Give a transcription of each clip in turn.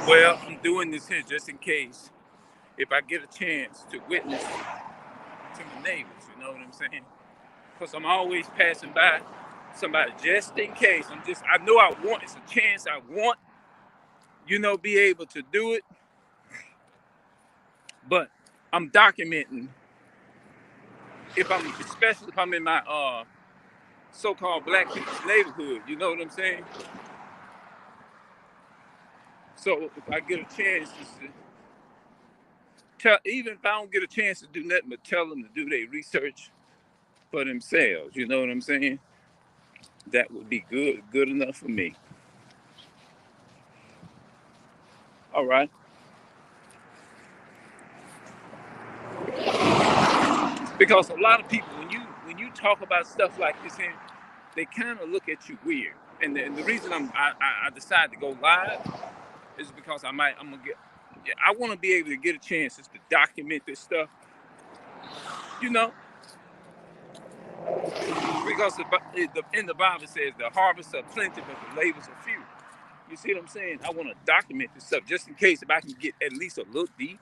Well, I'm doing this here just in case if I get a chance to witness to my neighbors, you know what I'm saying? Because I'm always passing by somebody just in case. I know I want, it's a chance I want, be able to do it, but I'm documenting especially if I'm in my so-called black people's neighborhood, you know what I'm saying? So if I get a chance to even if I don't get a chance to do nothing but tell them to do their research for themselves, you know what I'm saying? That would be good enough for me. All right. Because a lot of people, when you talk about stuff like this here, they kind of look at you weird. And the reason I decided to go live is because I want to be able to get a chance just to document this stuff, you know, because in the Bible says the harvests are plenty, but the labors are few. You see what I'm saying? I want to document this stuff just in case if I can get at least a little deep.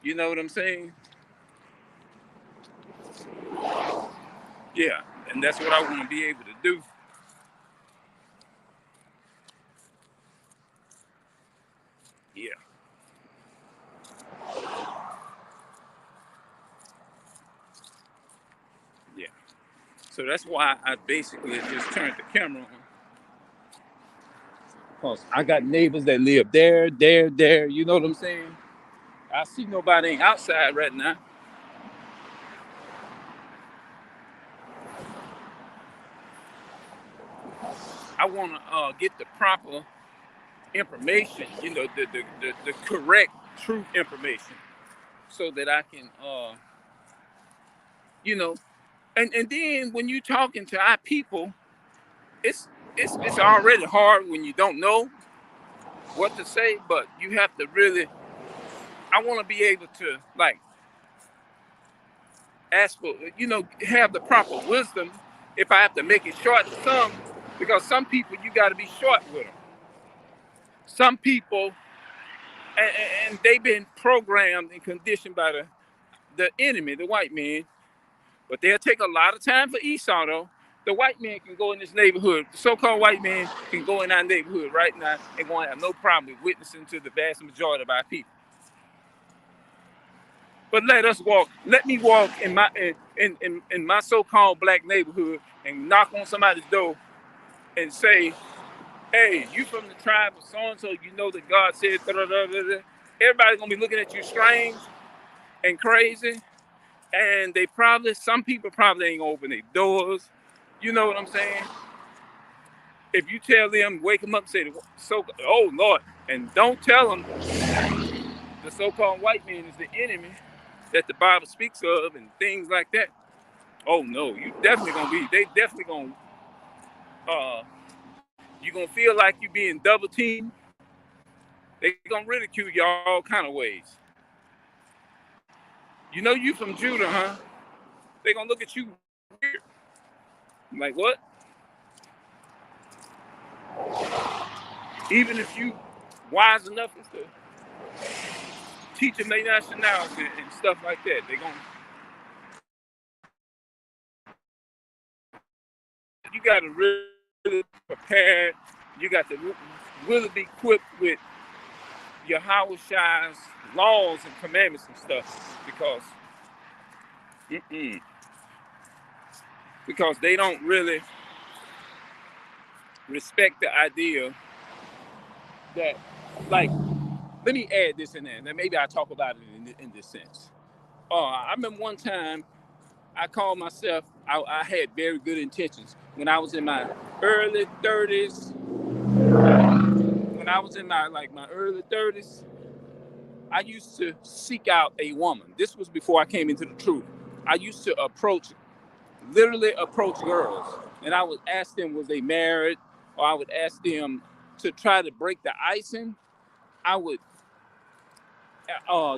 You know what I'm saying? Yeah, and that's what I want to be able to do. Yeah. Yeah. So that's why I basically just turned the camera on. Because I got neighbors that live there. You know what I'm saying? I see nobody ain't outside right now. I want to get the proper information, the correct, true information, so that I can, you know, and then when you talking to our people, it's it's already hard when you don't know what to say, but you have to really. I want to be able to like ask for, have the proper wisdom if I have to make it short to some, because some people you got to be short with them. Some people, and they've been programmed and conditioned by the enemy, the white man, but they'll take a lot of time for Esau though. The white man can go in this neighborhood, the so-called white man can go in our neighborhood right now and going to have no problem with witnessing to the vast majority of our people. But let me walk in my so-called black neighborhood and knock on somebody's door and say, hey, you from the tribe of so-and-so, you know that God said, da, da, da, da, da. Everybody's gonna be looking at you strange and crazy. And some people probably ain't gonna open their doors. You know what I'm saying? If you tell them, wake them up, say, oh Lord, and don't tell them the so-called white man is the enemy that the Bible speaks of and things like that. Oh no, they definitely gonna, you gonna feel like you being double teamed. They gonna ridicule you all kind of ways. You know you from Judah, huh? They gonna look at you weird. Like what? Even if you wise enough to teach them their nationality and stuff like that, they gonna. You gotta really prepare. You got to really be equipped with Yahweh Shai's laws and commandments and stuff, mm-mm, because they don't really respect the idea that, like, let me add this in there, and then maybe I'll talk about it in this sense. I remember one time I called myself, I had very good intentions. When I was in my early 30s, my early 30s, I used to seek out a woman. This was before I came into the truth. I used to literally approach girls, and I would ask them, was they married? Or I would ask them to try to break the icing. I would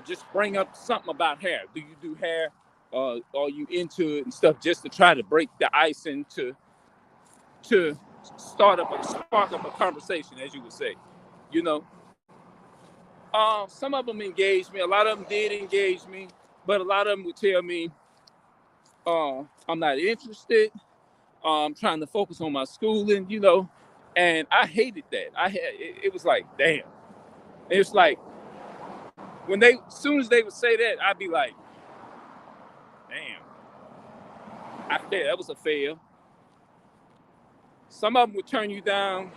just bring up something about hair. Do you do hair? Are you into it and stuff, just to try to break the icing to spark up a conversation, as you would say. you know. Some of them engaged me. A lot of them did engage me, but a lot of them would tell me, I'm not interested. I'm trying to focus on my schooling, you know. And I hated that. It was like, damn. It's like as soon as they would say that, I'd be like, damn, that was a fail. Some of them would turn you down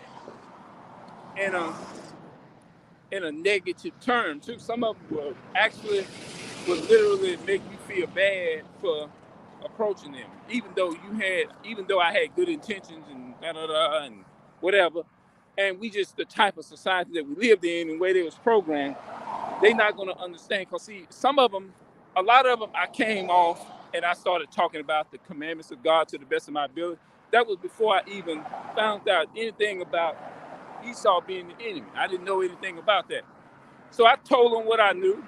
in a negative term too. Some of them would literally make you feel bad for approaching them, even though I had good intentions and and whatever. And we just the type of society that we lived in and where they was programmed, they not gonna understand. Cause see, a lot of them, I came off and I started talking about the commandments of God to the best of my ability. That was before I even found out anything about Esau being the enemy. I didn't know anything about that. So I told them what I knew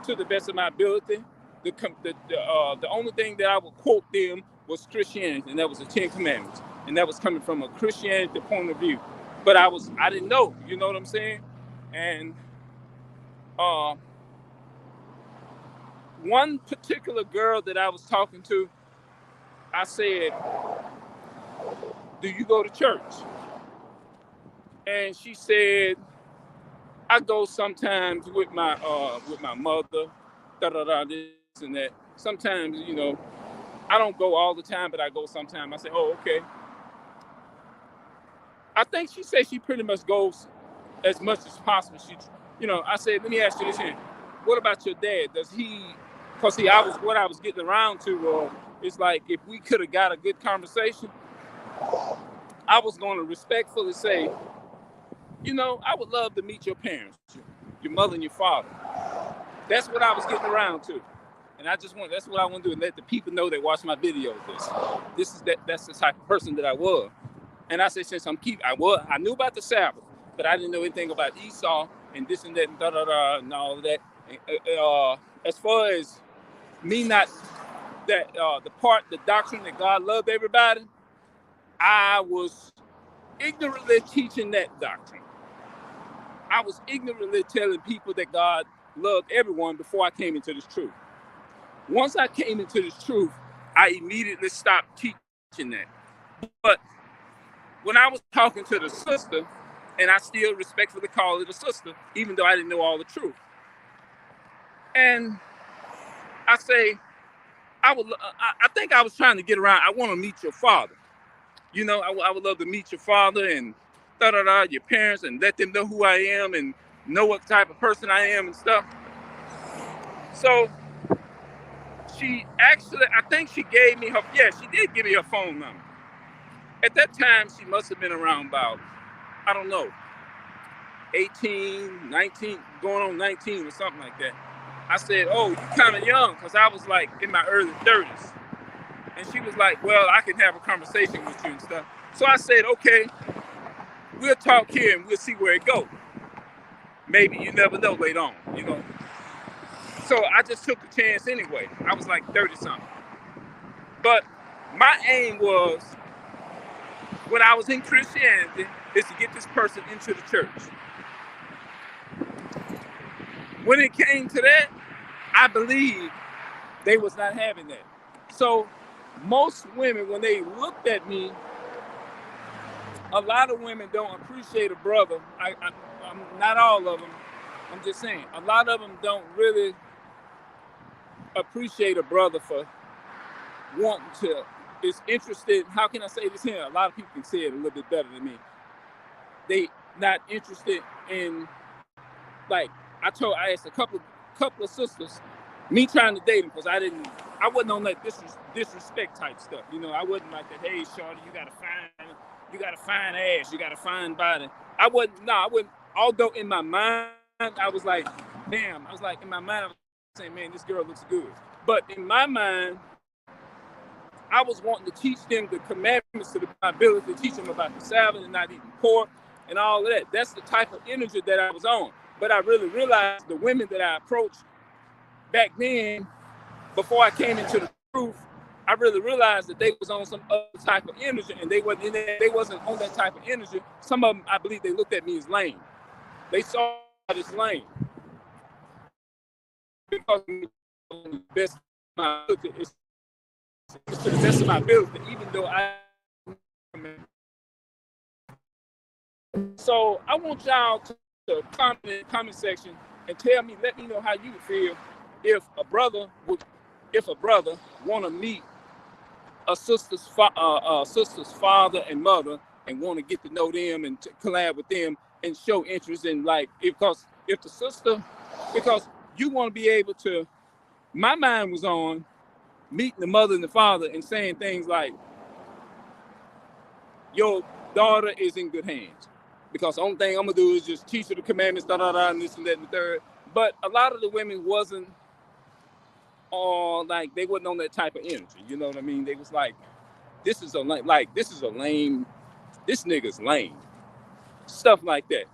to the best of my ability. The only thing that I would quote them was Christianity, and that was the Ten Commandments, and that was coming from a Christianity point of view. But I didn't know, you know what I'm saying? And one particular girl that I was talking to, I said, "Do you go to church?" And she said, "I go sometimes with my mother, this and that. Sometimes, you know, I don't go all the time, but I go sometimes." I said, "Oh, okay." I think she said she pretty much goes as much as possible. I said, "Let me ask you this here. What about your dad? Does he?" Because see, what I was getting around to it's like if we could have got a good conversation, I was going to respectfully say, I would love to meet your parents, your mother and your father. That's what I was getting around to. And that's what I want to do, and let the people know that watch my videos. That's the type of person that I was. And I said, since I knew about the Sabbath, but I didn't know anything about Esau and this and that and and all of that. As far as me not the doctrine that God loved everybody, I was ignorantly teaching that doctrine. I was ignorantly telling people that God loved everyone before I came into this truth. Once I came into this truth, I immediately stopped teaching that. But when I was talking to the sister, and I still respectfully call it a sister, even though I didn't know all the truth. And I say, I think I was trying to get around. I want to meet your father. I would love to meet your father and your parents, and let them know who I am and know what type of person I am and stuff. So I think she gave me she did give me her phone number. At that time, she must have been around about, I don't know, 18, 19, going on 19 or something like that. I said, "Oh, you're kind of young," because I was like in my early 30s. And she was like, "Well, I can have a conversation with you and stuff." So I said, "Okay, we'll talk here and we'll see where it goes. Maybe you never know later on, So I just took a chance anyway. I was like 30 something. But my aim was, when I was in Christianity, is to get this person into the church. When it came to that, I believe they was not having that. So most women, when they looked at me, a lot of women don't appreciate a brother. I'm not all of them. I'm just saying, a lot of them don't really appreciate a brother for wanting to, is interested. How can I say this here? A lot of people can say it a little bit better than me. They not interested in, like, I asked a couple of sisters, me trying to date them, because I wasn't on that disrespect type stuff. I wasn't like that, "Hey, shorty, you got a fine ass, you got a fine body." I wouldn't, although in my mind, I was like, damn, in my mind, I was saying, "Man, this girl looks good." But in my mind, I was wanting to teach them the commandments to my ability, to teach them about the Sabbath and not eating pork and all of that. That's the type of energy that I was on. But I really realized the women that I approached back then, before I came into the truth, I really realized that they was on some other type of energy, and they wasn't on that type of energy. Some of them, I believe, they looked at me as lame. They saw this lane because the best of my ability, it's to the best of my ability, even though I. So I want y'all to comment in the comment section and tell me, let me know how you would feel if a brother would, if a brother want to meet a sister's father and mother and want to get to know them and to collab with them and show interest in like because if the sister because you want to be able to. My mind was on meeting the mother and the father and saying things like, your daughter is in good hands. Because the only thing I'm gonna do is just teach her the commandments, da da da, and this and that and the third. But a lot of the women wasn't all like they wasn't on that type of energy. You know what I mean? They was like, this is a this is a lame, this nigga's lame. Stuff like that.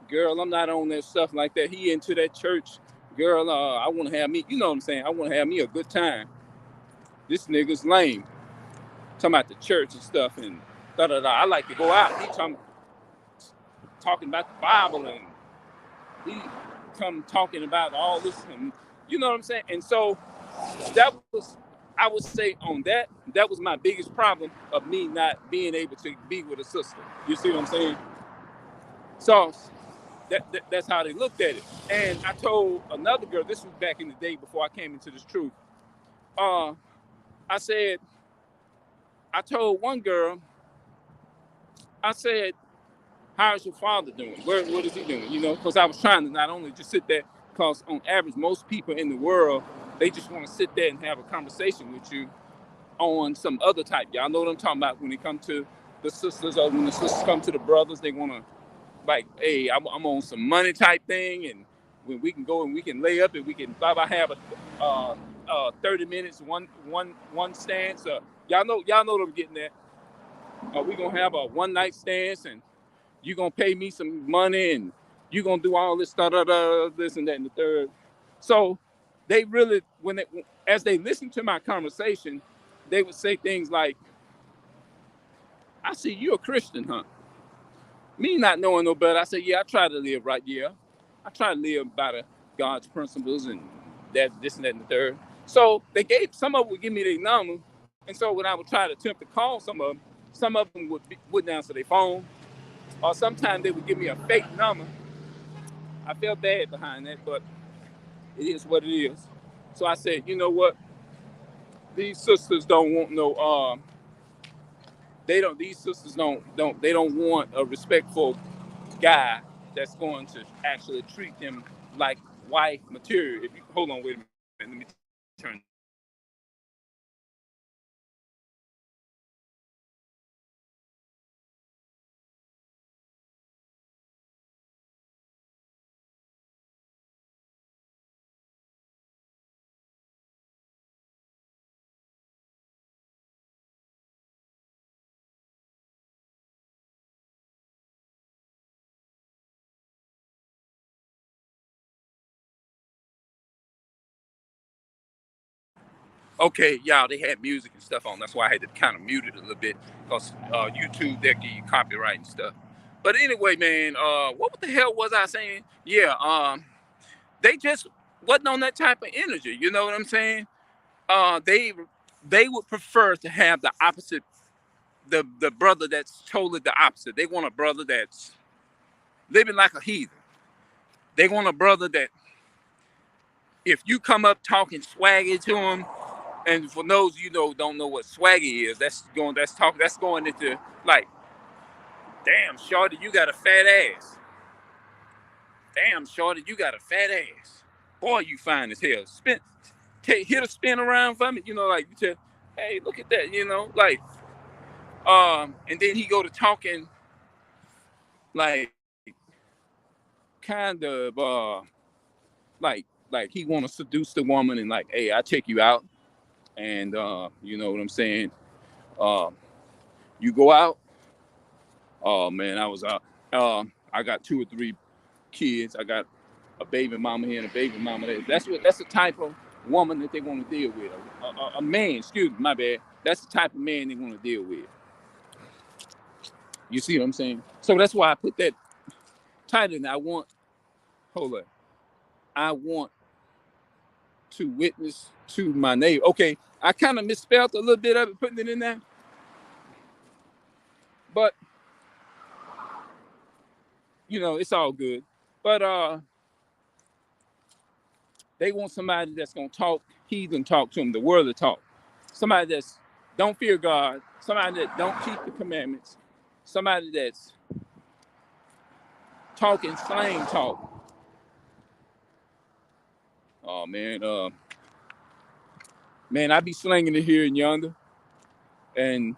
Girl, I'm not on that stuff like that. He into that church. Girl, I wanna have me, you know what I'm saying? I wanna have me a good time. This nigga's lame. Talking about the church and stuff and da da da. I like to go out. He talking about the Bible and he come talking about all this and you know what I'm saying? And so that was, I would say on that was my biggest problem of me not being able to be with a sister. You see what I'm saying? So that's how they looked at it. And I told another girl, this was back in the day before I came into this truth. I said, I told one girl, I said, how's your father doing? What is he doing? You know, because I was trying to not only just sit there, because on average, most people in the world, they just want to sit there and have a conversation with you on some other type. Y'all know what I'm talking about when it comes to the sisters or when the sisters come to the brothers, they want to like, hey, I'm on some money type thing. And when we can go and we can lay up and we can have a 30 minutes, one stance. Y'all know what I'm getting at. We gonna have a one night stance and you gonna pay me some money and you gonna do all this this and that and the third. So they really, as they listen to my conversation, they would say things like, I see you a Christian, huh? Me not knowing no better, I said, yeah, I try to live right, yeah. I try to live by God's principles and that, this and that and the third. So some of them would give me their number. And so when I would try to attempt to call some of them wouldn't answer their phone. Or sometimes they would give me a fake number. I felt bad behind that, but it is what it is. So I said, you know what? These sisters don't want no these sisters they don't want a respectful guy that's going to actually treat them like wife material. If you hold on, wait a minute, let me turn. Okay, y'all, they had music and stuff on. That's why I had to kind of mute it a little bit because YouTube, they give you copyright and stuff. But anyway, man, what the hell was I saying? Yeah, they just wasn't on that type of energy. You know what I'm saying? They would prefer to have the opposite, the brother that's totally the opposite. They want a brother that's living like a heathen. They want a brother that if you come up talking swaggy to him, and for those don't know what swaggy is, that's going into like, damn shorty, you got a fat ass. Damn shorty, you got a fat ass. Boy, you fine as hell. Hit a spin around for me, like you tell, hey, look at that, like, and then he go to talking like kind of like he want to seduce the woman and like, hey, I check you out, and you know what I'm saying. Uh, you go out. Oh man, I was out. I got 2 or 3 kids. I got a baby mama here and a baby mama there. That's the type of woman that they want to deal with. A man, excuse me, my bad. That's the type of man they want to deal with. You see what I'm saying? So that's why I put that title than hold on. I want to witness to my neighbor. Okay, I kind of misspelled a little bit of it, putting it in there. But, it's all good. But they want somebody that's going to talk heathen talk to them, the world of talk. Somebody that's don't fear God, somebody that don't keep the commandments, somebody that's talking slang talk. Oh man, I be slanging it here and yonder. And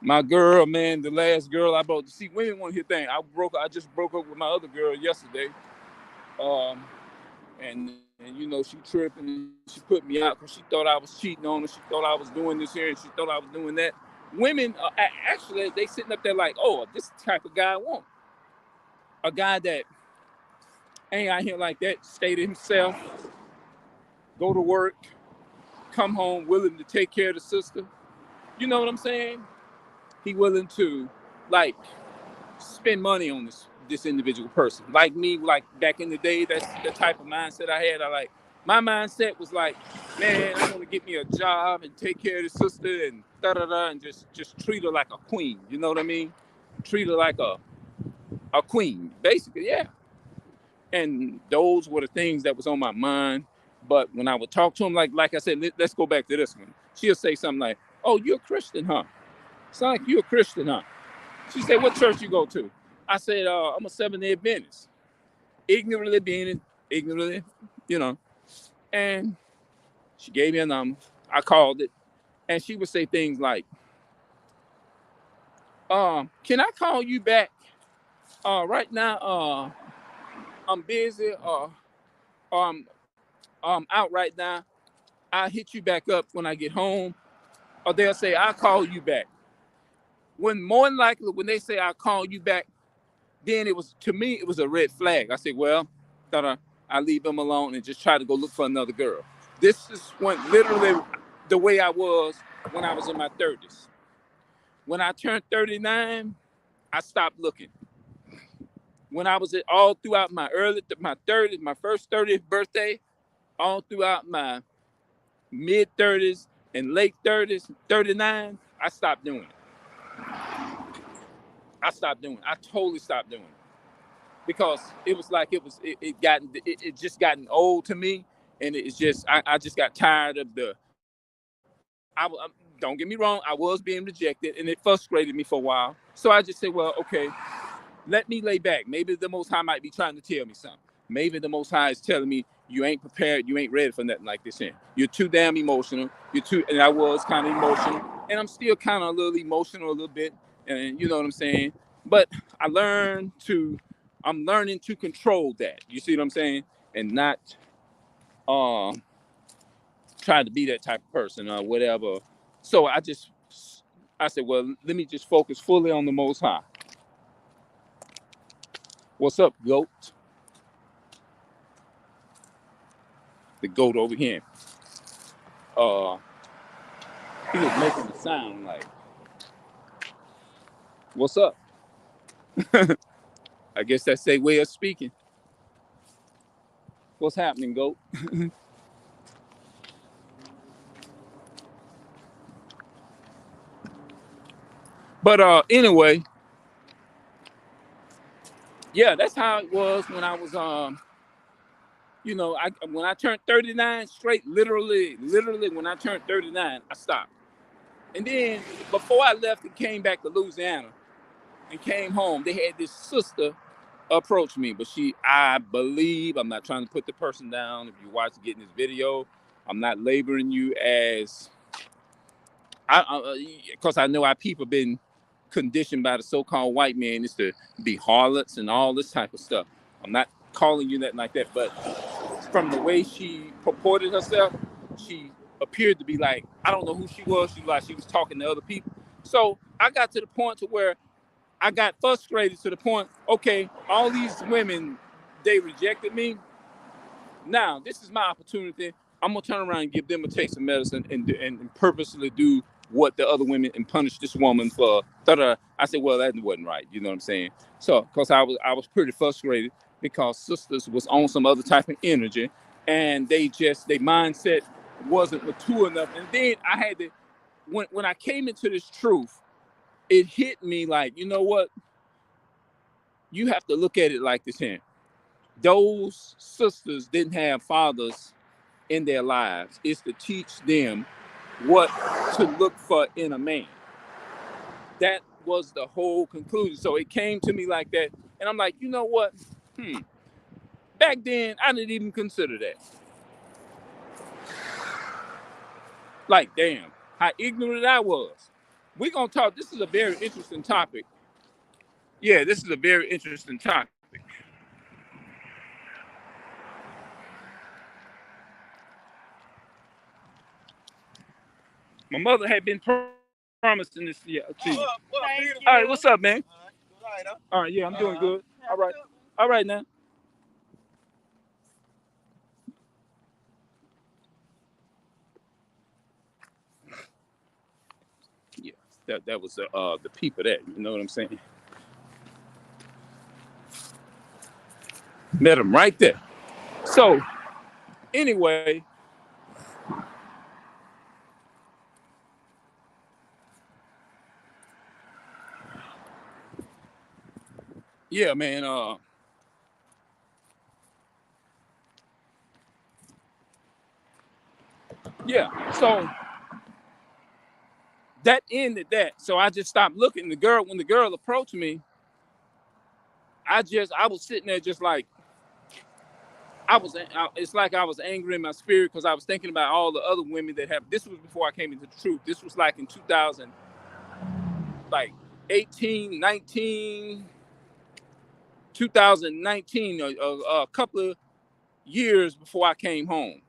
my girl, man, the last girl I brought to see, women want to hear things. I just broke up with my other girl yesterday. Um, and she tripped and she put me out because she thought I was cheating on her. She thought I was doing this here and she thought I was doing that. Women, actually, they sitting up there like, oh, this is the type of guy I want. A guy that ain't out here like that, stay to himself, go to work, come home, willing to take care of the sister. You know what I'm saying? He willing to, like, spend money on this individual person. Like me, like back in the day, that's the type of mindset I had. My mindset was like, man, I want to get me a job and take care of the sister and da-da-da and just treat her like a queen. You know what I mean? Treat her like a queen, basically, yeah. And those were the things that was on my mind. But when I would talk to him, like I said, let's go back to this one. She'll say something like, oh, you're a Christian, huh? Sound like you're a Christian, huh? She said, what church you go to? I said, I'm a Seventh-day Adventist. Ignorantly, And she gave me a number. I called it. And she would say things like, can I call you back? Right now, I'm busy. I'm out right now. I'll hit you back up when I get home. Or they'll say, I'll call you back. When more than likely, when they say I'll call you back, then to me, it was a red flag. I said, well, I leave them alone and just try to go look for another girl. This is literally the way I was when I was in my 30s. When I turned 39, I stopped looking. When I was all throughout my 30s, my first 30th birthday, all throughout my mid 30s and late 30s, 39, I stopped doing it. I totally stopped doing it. Because it was like it just gotten old to me, and it's just I just got tired of don't get me wrong, I was being rejected, and it frustrated me for a while. So I just said, well, okay, let me lay back. Maybe the Most High might be trying to tell me something. Maybe the Most High is telling me you ain't prepared, you ain't ready for nothing like this here. You're too damn emotional. And I was kind of emotional, and I'm still kind of a little emotional a little bit, and you know what I'm saying. But I'm learning to control that. You see what I'm saying, and not try to be that type of person or whatever. So I said, well, let me just focus fully on the Most High. What's up, goat? The goat over here. He was making a sound like, what's up? I guess that's their way of speaking. What's happening, goat? But anyway, yeah, that's how it was when I was when I turned 39 straight, literally when I turned 39, I stopped. And then before I left and came back to Louisiana and came home, they had this sister approach me, but I believe, I'm not trying to put the person down. If you watch getting this video, I'm not labeling you as, because I know our people have been conditioned by the so-called white man is to be harlots and all this type of stuff. I'm not calling you nothing like that, but from the way she purported herself, she appeared to be like, I don't know who she was. She was talking to other people. So I got to the point to where I got frustrated to the point, okay, all these women, they rejected me. Now, this is my opportunity. I'm going to turn around and give them a taste of medicine and purposely do what the other women and punish this woman for I said, well, that wasn't right. You know what I'm saying? So, because I was pretty frustrated because sisters was on some other type of energy, and their mindset wasn't mature enough. And then I had to, when I came into this truth, it hit me like, you know what? You have to look at it like this here. Those sisters didn't have fathers in their lives. It's to teach them what to look for in a man. That was the whole conclusion. So it came to me like that. And I'm like, you know what? Back then, I didn't even consider that. Like, damn, how ignorant I was. We're going to talk. This is a very interesting topic. Yeah, this is a very interesting topic. My mother had been promising this to you. All right, what's up, man? All right, yeah, I'm doing good. All right. All right, now. Yeah, that was the peep of that. You know what I'm saying? Met him right there. So, anyway, yeah, man. Yeah. So that ended that. So I just stopped looking. When the girl approached me, I was sitting there just like it's like I was angry in my spirit because I was thinking about all the other women that have. This was before I came into the truth. This was like in 2000, like 18, 19, 2019, a couple of years before I came home.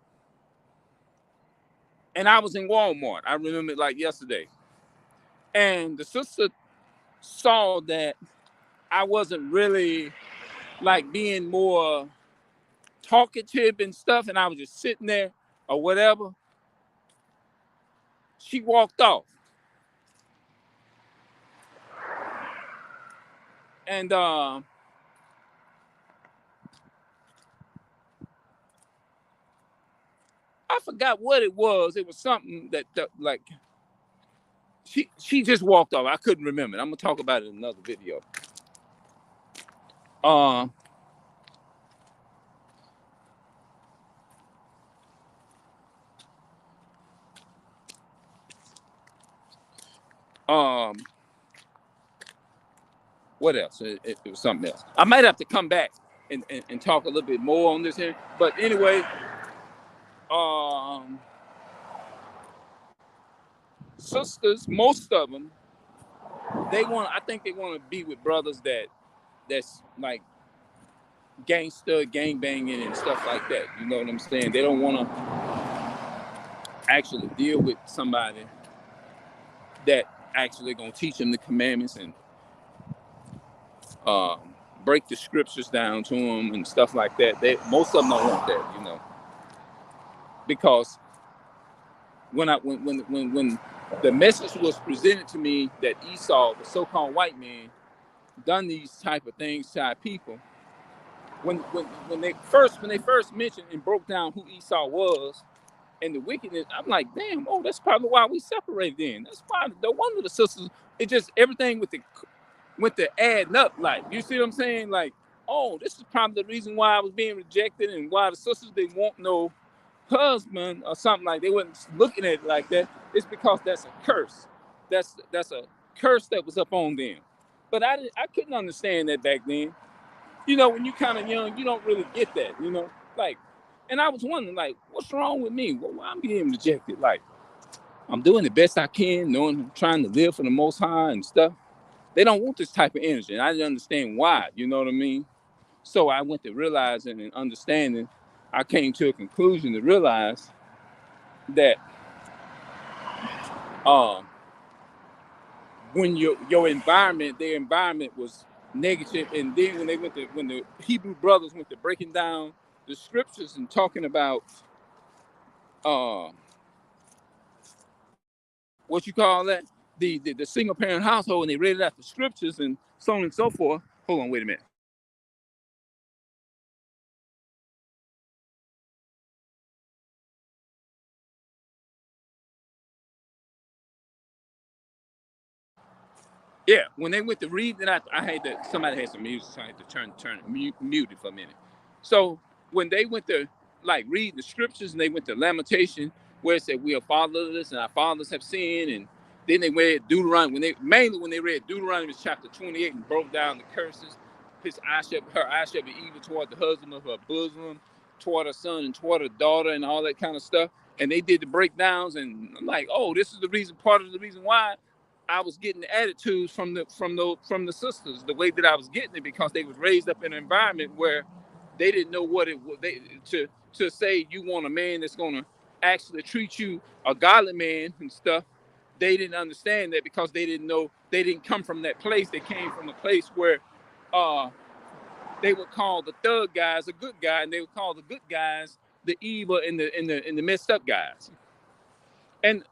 And I was in Walmart. I remember it like yesterday. And the sister saw that I wasn't really like being more talkative and stuff, and I was just sitting there or whatever. She walked off. And I forgot what it was. It was something that like she just walked off. I couldn't remember it. I'm gonna talk about it in another video. Um, um, what else? It was something else. I might have to come back and talk a little bit more on this here. But anyway, um, sisters, most of them, I think they want to be with brothers that's like gangster, gang banging and stuff like that. You know what I'm saying? They don't want to actually deal with somebody that actually gonna teach them the commandments and um, break the scriptures down to them and stuff like that. Most of them don't want that, you know, because when the message was presented to me that Esau, the so-called white man, done these type of things to our people. When they first mentioned and broke down who Esau was and the wickedness, I'm like, damn, oh, that's probably why we separated then. That's why no wonder the sisters, it just everything went to adding up. Like, you see what I'm saying? Like, oh, this is probably the reason why I was being rejected and why the sisters didn't want no husband or something. Like, they wasn't looking at it like that. It's because that's a curse. That's a curse that was up on them. But I couldn't understand that back then. You know, when you kind of young, you don't really get that, you know? Like, and I was wondering, like, what's wrong with me? Well, why I'm being rejected? Like, I'm doing the best I can, knowing I'm trying to live for the Most High and stuff. They don't want this type of energy, and I didn't understand why, you know what I mean? So I went to realizing and understanding, I came to a conclusion to realize that um, when your environment, their environment was negative, and then when the Hebrew brothers went to breaking down the scriptures and talking about uh, what you call that, the single parent household, and they read it out the scriptures and so on and so forth. Hold on, wait a minute. Yeah, when they went to read it, I had to, somebody had some music, so I had to turn it mute it for a minute. So when they went to like read the scriptures and they went to Lamentation, where it said we are fatherless and our fathers have sinned, and then they read Deuteronomy, when they read Deuteronomy chapter 28 and broke down the curses, her eye shall be evil toward the husband of her bosom, toward her son and toward her daughter, and all that kind of stuff. And they did the breakdowns, and I'm like, oh, this is the reason, part of the reason why I was getting the attitudes from the sisters, the way that I was getting it, because they was raised up in an environment where they didn't know what it was. To say you want a man that's gonna actually treat you, a godly man and stuff. They didn't understand that, because they didn't know, they didn't come from that place. They came from a place where uh, they would call the thug guys a good guy, and they would call the good guys the evil and the messed up guys. And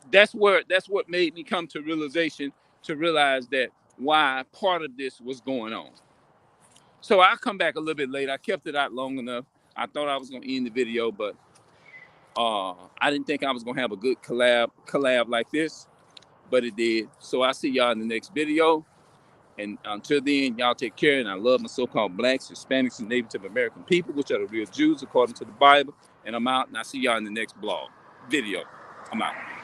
that's what made me come to realization, to realize that why part of this was going on. So I'll come back a little bit later. I kept it out long enough. I thought I was gonna end the video, but I didn't think I was gonna have a good collab like this, but it did. So I'll see y'all in the next video. And until then, y'all take care. And I love my so-called blacks, Hispanics, and Native American people, which are the real Jews according to the Bible. And I'm out, and I'll see y'all in the next video. I'm out.